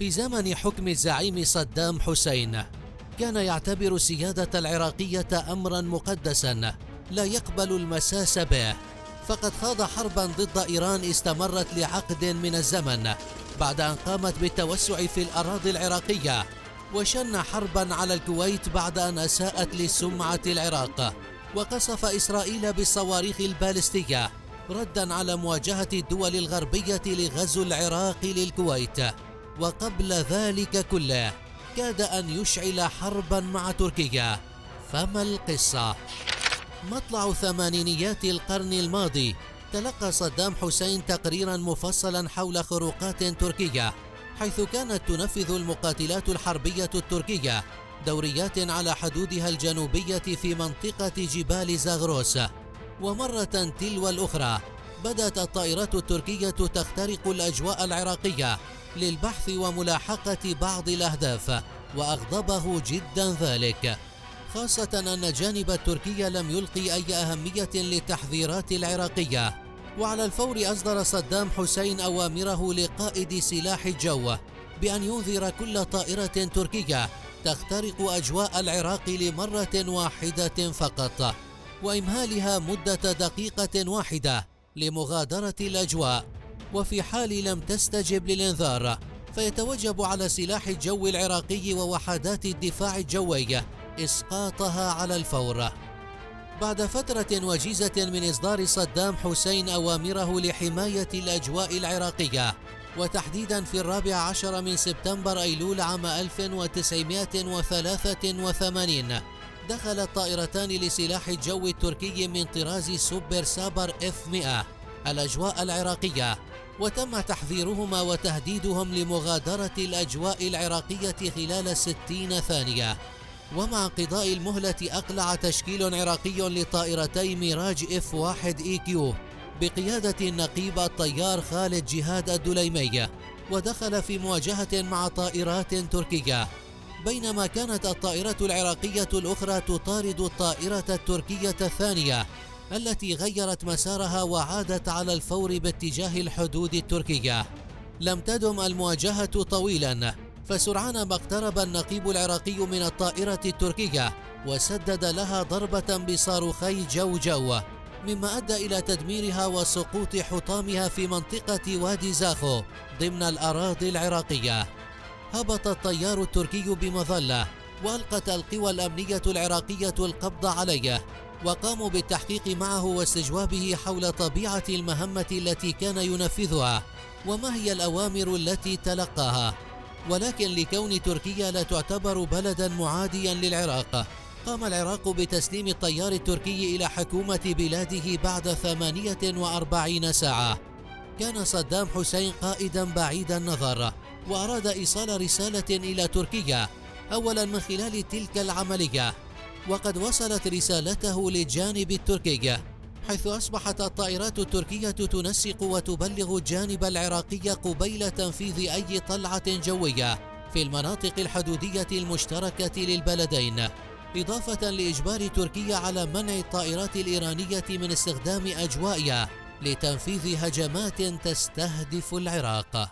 في زمن حكم الزعيم صدام حسين كان يعتبر السيادة العراقية أمرا مقدسا لا يقبل المساس به، فقد خاض حربا ضد إيران استمرت لعقد من الزمن بعد أن قامت بالتوسع في الأراضي العراقية، وشن حربا على الكويت بعد أن أساءت لسمعة العراق، وقصف إسرائيل بالصواريخ البالستية ردا على مواجهة الدول الغربية لغزو العراق للكويت. وقبل ذلك كله كاد أن يشعل حربا مع تركيا. فما القصة؟ مطلع ثمانينيات القرن الماضي تلقى صدام حسين تقريرا مفصلا حول خروقات تركية، حيث كانت تنفذ المقاتلات الحربية التركية دوريات على حدودها الجنوبية في منطقة جبال زاغروس. ومرة تلو الأخرى بدأت الطائرات التركية تخترق الأجواء العراقية للبحث وملاحقة بعض الأهداف، وأغضبه جدا ذلك، خاصة أن الجانب التركي لم يلقي أي أهمية للتحذيرات العراقية. وعلى الفور أصدر صدام حسين أوامره لقائد سلاح الجو بأن ينذر كل طائرة تركية تخترق أجواء العراق لمرة واحدة فقط، وإمهالها مدة دقيقة واحدة لمغادرة الأجواء، وفي حال لم تستجب للإنذار فيتوجب على سلاح الجو العراقي ووحدات الدفاع الجوي إسقاطها على الفور. بعد فترة وجيزة من إصدار صدام حسين أوامره لحماية الأجواء العراقية، وتحديدا في 14 من سبتمبر أيلول عام 1983 دخلت طائرتان لسلاح الجو التركي من طراز سوبر سابر F-100 الأجواء العراقية، وتم تحذيرهما وتهديدهم لمغادرة الأجواء العراقية خلال 60 ثانية. ومع انقضاء المهلة أقلع تشكيل عراقي لطائرتي ميراج F-1EQ بقيادة النقيب الطيار خالد جهاد الدليمي، ودخل في مواجهة مع طائرات تركية، بينما كانت الطائرة العراقية الأخرى تطارد الطائرة التركية الثانية التي غيرت مسارها وعادت على الفور باتجاه الحدود التركية. لم تدم المواجهة طويلا، فسرعان ما اقترب النقيب العراقي من الطائرة التركية وسدد لها ضربة بصاروخي جو، مما أدى إلى تدميرها وسقوط حطامها في منطقة وادي زاخو ضمن الأراضي العراقية. هبط الطيار التركي بمظلة، وألقت القوى الأمنية العراقية القبض عليه، وقاموا بالتحقيق معه واستجوابه حول طبيعة المهمة التي كان ينفذها وما هي الأوامر التي تلقاها. ولكن لكون تركيا لا تعتبر بلدا معاديا للعراق، قام العراق بتسليم الطيار التركي إلى حكومة بلاده بعد 48 ساعة. كان صدام حسين قائدا بعيد النظر، وأراد إيصال رسالة إلى تركيا أولا من خلال تلك العملية، وقد وصلت رسالته للجانب التركي، حيث أصبحت الطائرات التركية تنسق وتبلغ الجانب العراقي قبيل تنفيذ أي طلعة جوية في المناطق الحدودية المشتركة للبلدين، إضافة لإجبار تركيا على منع الطائرات الإيرانية من استخدام أجوائها لتنفيذ هجمات تستهدف العراق.